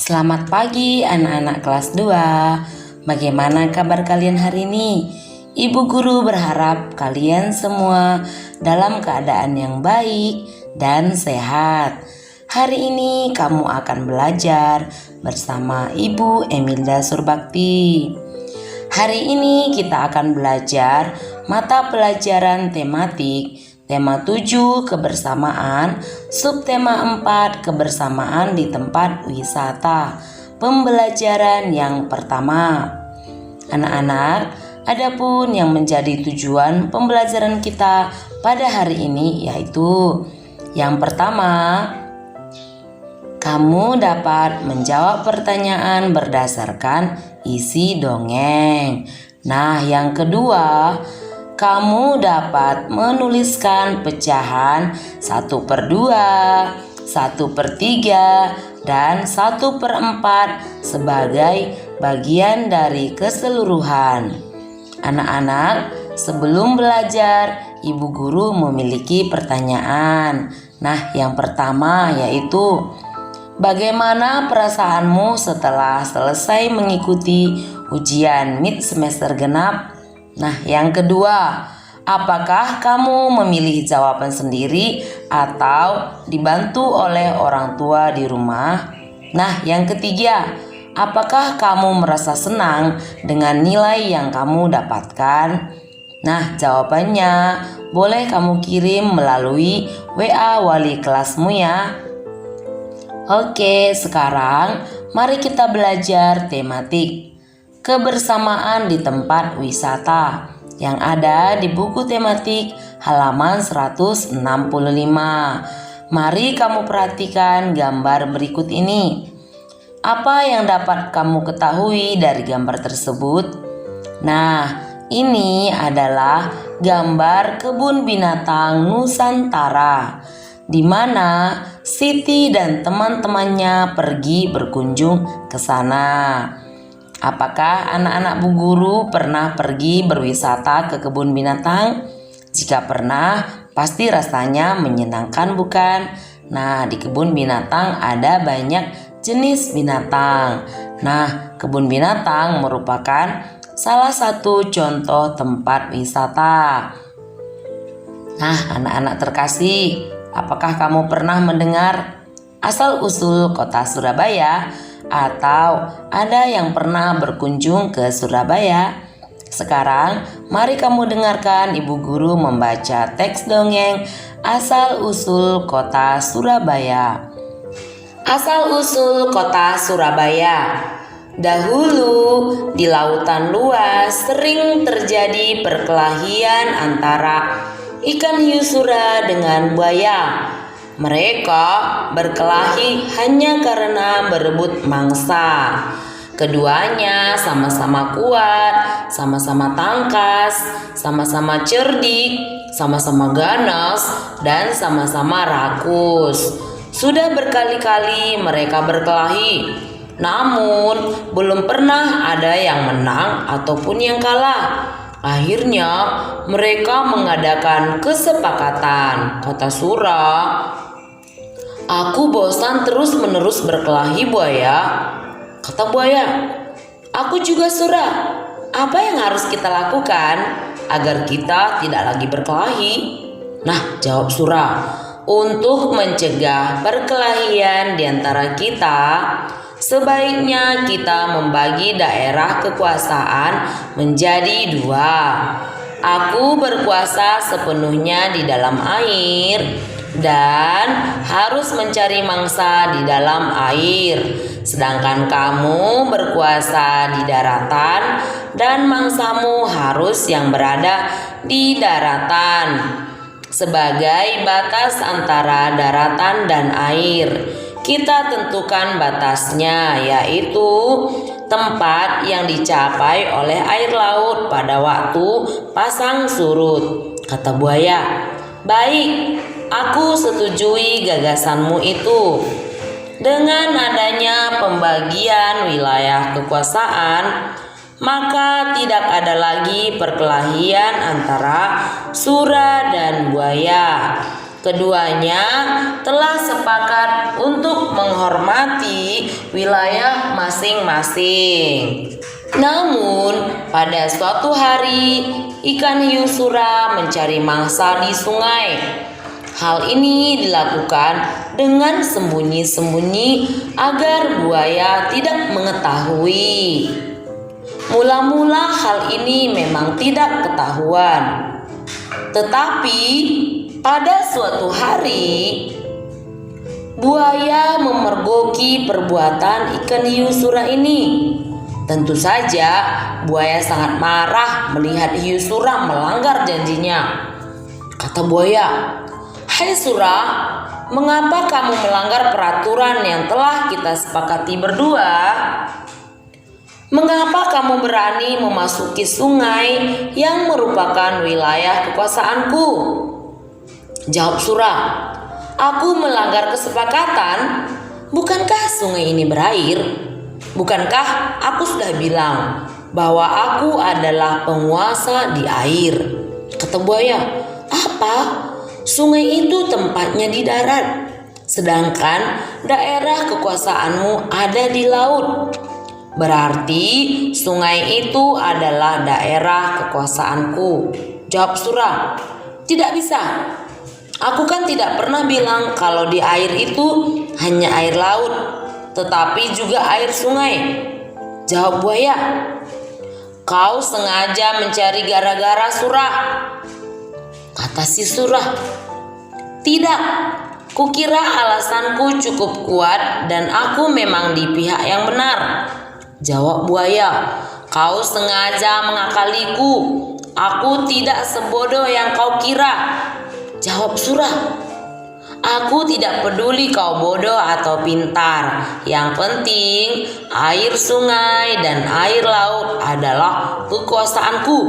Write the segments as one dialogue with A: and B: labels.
A: Selamat pagi anak-anak kelas 2. Bagaimana kabar kalian hari ini? Ibu guru berharap kalian semua dalam keadaan yang baik dan sehat. Hari ini kamu akan belajar bersama Ibu Emilda Surbakti. Hari ini kita akan belajar mata pelajaran tematik tema 7 kebersamaan, subtema 4 kebersamaan di tempat wisata. Pembelajaran yang pertama. Anak-anak, adapun yang menjadi tujuan pembelajaran kita pada hari ini yaitu yang pertama, kamu dapat menjawab pertanyaan berdasarkan isi dongeng. Nah, yang kedua, kamu dapat menuliskan pecahan 1/2, 1/3, dan 1/4 sebagai bagian dari keseluruhan. Anak-anak, sebelum belajar, ibu guru memiliki pertanyaan. Nah, yang pertama yaitu, bagaimana perasaanmu setelah selesai mengikuti ujian mid semester genap? Nah, yang kedua, apakah kamu memilih jawaban sendiri atau dibantu oleh orang tua di rumah? Nah, yang ketiga, apakah kamu merasa senang dengan nilai yang kamu dapatkan? Nah, jawabannya boleh kamu kirim melalui WA wali kelasmu ya. Oke, sekarang mari kita belajar tematik kebersamaan di tempat wisata yang ada di buku tematik halaman 165. Mari kamu perhatikan gambar berikut ini. Apa yang dapat kamu ketahui dari gambar tersebut? Nah, ini adalah gambar kebun binatang Nusantara, di mana Siti dan teman-temannya pergi berkunjung ke sana. Apakah anak-anak Bu Guru pernah pergi berwisata ke kebun binatang? Jika pernah, pasti rasanya menyenangkan bukan? Nah, di kebun binatang ada banyak jenis binatang. Nah, kebun binatang merupakan salah satu contoh tempat wisata. Nah, anak-anak terkasih, apakah kamu pernah mendengar asal-usul kota Surabaya? Atau ada yang pernah berkunjung ke Surabaya? Sekarang mari kamu dengarkan ibu guru membaca teks dongeng asal-usul kota Surabaya. Asal-usul kota Surabaya. Dahulu di lautan luas sering terjadi perkelahian antara ikan hiu sura dengan buaya. Mereka berkelahi hanya karena berebut mangsa. Keduanya sama-sama kuat, sama-sama tangkas, sama-sama cerdik, sama-sama ganas, dan sama-sama rakus. Sudah berkali-kali mereka berkelahi, namun belum pernah ada yang menang ataupun yang kalah. Akhirnya mereka mengadakan kesepakatan. Kata Sura, "Aku bosan terus-menerus berkelahi, buaya." Kata buaya, "Aku juga, Sura. Apa yang harus kita lakukan agar kita tidak lagi berkelahi?" Nah, jawab Sura, "Untuk mencegah perkelahian di antara kita, sebaiknya kita membagi daerah kekuasaan menjadi 2. Aku berkuasa sepenuhnya di dalam air dan harus mencari mangsa di dalam air. Sedangkan kamu berkuasa di daratan dan mangsamu harus yang berada di daratan. Sebagai batas antara daratan dan air, kita tentukan batasnya, yaitu tempat yang dicapai oleh air laut pada waktu pasang surut." Kata buaya, "Baik, aku setujui gagasanmu itu." Dengan adanya pembagian wilayah kekuasaan, maka tidak ada lagi perkelahian antara Sura dan buaya. Keduanya telah sepakat untuk menghormati wilayah masing-masing. Namun, pada suatu hari, ikan hiu sura mencari mangsa di sungai. Hal ini dilakukan dengan sembunyi-sembunyi agar buaya tidak mengetahui. Mula-mula hal ini memang tidak ketahuan. Tetapi pada suatu hari, buaya memergoki perbuatan ikan hiu sura ini. Tentu saja buaya sangat marah melihat hiu sura melanggar janjinya. Kata buaya, "Hai sura, mengapa kamu melanggar peraturan yang telah kita sepakati berdua? Mengapa kamu berani memasuki sungai yang merupakan wilayah kekuasaanku?" Jawab sura, "Aku melanggar kesepakatan. Bukankah sungai ini berair? Bukankah aku sudah bilang bahwa aku adalah penguasa di air?" Kata buaya, "Apa? Sungai itu tempatnya di darat, sedangkan daerah kekuasaanmu ada di laut. Berarti sungai itu adalah daerah kekuasaanku." Jawab sura, "Tidak bisa. Aku kan tidak pernah bilang kalau di air itu hanya air laut, tetapi juga air sungai." Jawab buaya, "Kau sengaja mencari gara-gara sura." Kata si sura, "Tidak, kukira alasanku cukup kuat dan aku memang di pihak yang benar." Jawab buaya, "Kau sengaja mengakaliku. Aku tidak sebodoh yang kau kira." Jawab sura, "Aku tidak peduli kau bodoh atau pintar. Yang penting air sungai dan air laut adalah kekuasaanku."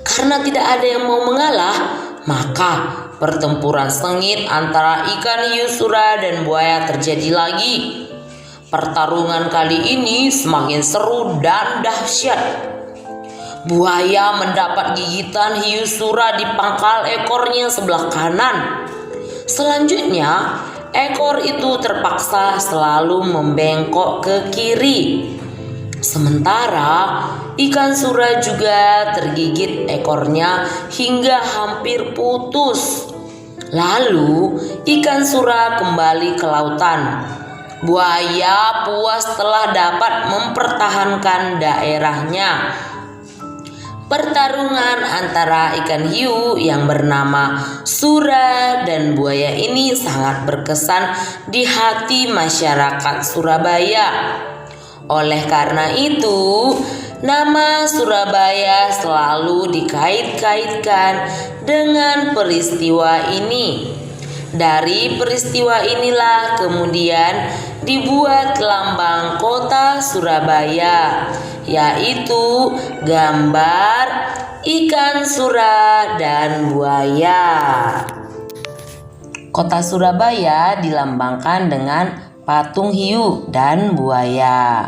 A: Karena tidak ada yang mau mengalah, maka pertempuran sengit antara ikan hiu sura dan buaya terjadi lagi. Pertarungan kali ini semakin seru dan dahsyat. Buaya mendapat gigitan hiu sura di pangkal ekornya sebelah kanan. Selanjutnya, ekor itu terpaksa selalu membengkok ke kiri. Sementara ikan sura juga tergigit ekornya hingga hampir putus. Lalu ikan sura kembali ke lautan. Buaya puas telah dapat mempertahankan daerahnya. Pertarungan antara ikan hiu yang bernama sura dan buaya ini sangat berkesan di hati masyarakat Surabaya. Oleh karena itu, nama Surabaya selalu dikait-kaitkan dengan peristiwa ini. Dari peristiwa inilah kemudian dibuat lambang kota Surabaya, yaitu gambar ikan sura dan buaya. Kota Surabaya dilambangkan dengan patung hiu dan buaya.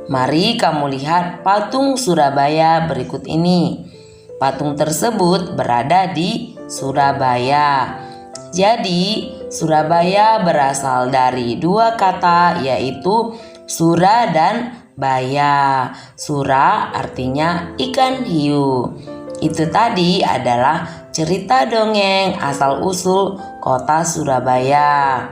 A: Mari kamu lihat patung Surabaya berikut ini. Patung tersebut berada di Surabaya. Jadi, Surabaya berasal dari dua kata, yaitu sura dan baya. Sura artinya ikan hiu. Itu tadi adalah cerita dongeng asal-usul kota Surabaya.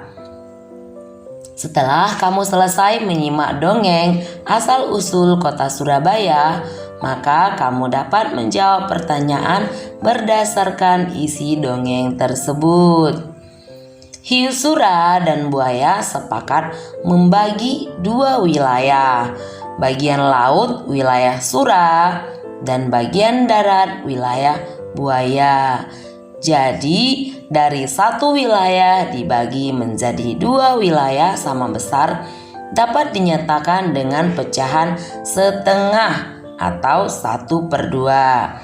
A: Setelah kamu selesai menyimak dongeng asal-usul kota Surabaya, maka kamu dapat menjawab pertanyaan berdasarkan isi dongeng tersebut. Hiu sura dan buaya sepakat membagi dua wilayah. Bagian laut wilayah sura dan bagian darat wilayah buaya. Jadi dari satu wilayah dibagi menjadi dua wilayah sama besar dapat dinyatakan dengan pecahan setengah atau 1/2.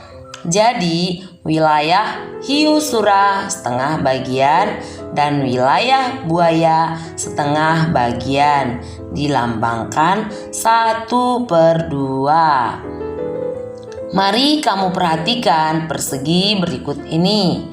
A: Jadi wilayah hiu sura setengah bagian dan wilayah buaya setengah bagian dilambangkan 1/2. Mari kamu perhatikan persegi berikut ini.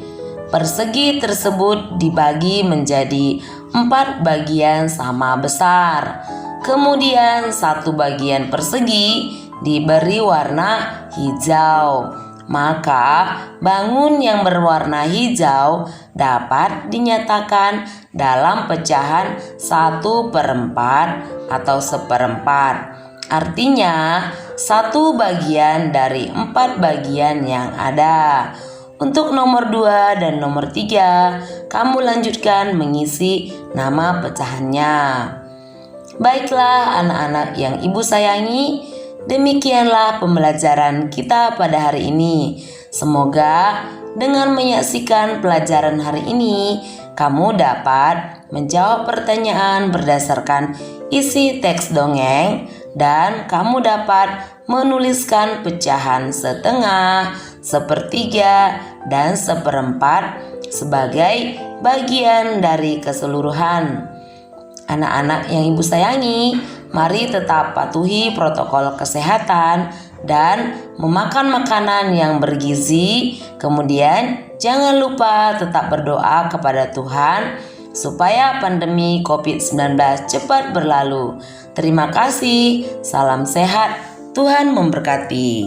A: Persegi tersebut dibagi menjadi 4 bagian sama besar. Kemudian satu bagian persegi diberi warna hijau. Maka bangun yang berwarna hijau dapat dinyatakan dalam pecahan 1/4 atau 1/4. Artinya, satu bagian dari 4 bagian yang ada. Untuk nomor 2 dan nomor 3, kamu lanjutkan mengisi nama pecahannya. Baiklah anak-anak yang ibu sayangi, demikianlah pembelajaran kita pada hari ini. Semoga dengan menyaksikan pelajaran hari ini, kamu dapat menjawab pertanyaan berdasarkan isi teks dongeng dan kamu dapat menuliskan pecahan setengah, sepertiga, dan 1/4 sebagai bagian dari keseluruhan. Anak-anak yang ibu sayangi, mari tetap patuhi protokol kesehatan dan memakan makanan yang bergizi. Kemudian jangan lupa tetap berdoa kepada Tuhan supaya pandemi COVID-19 cepat berlalu. Terima kasih, salam sehat, Tuhan memberkati.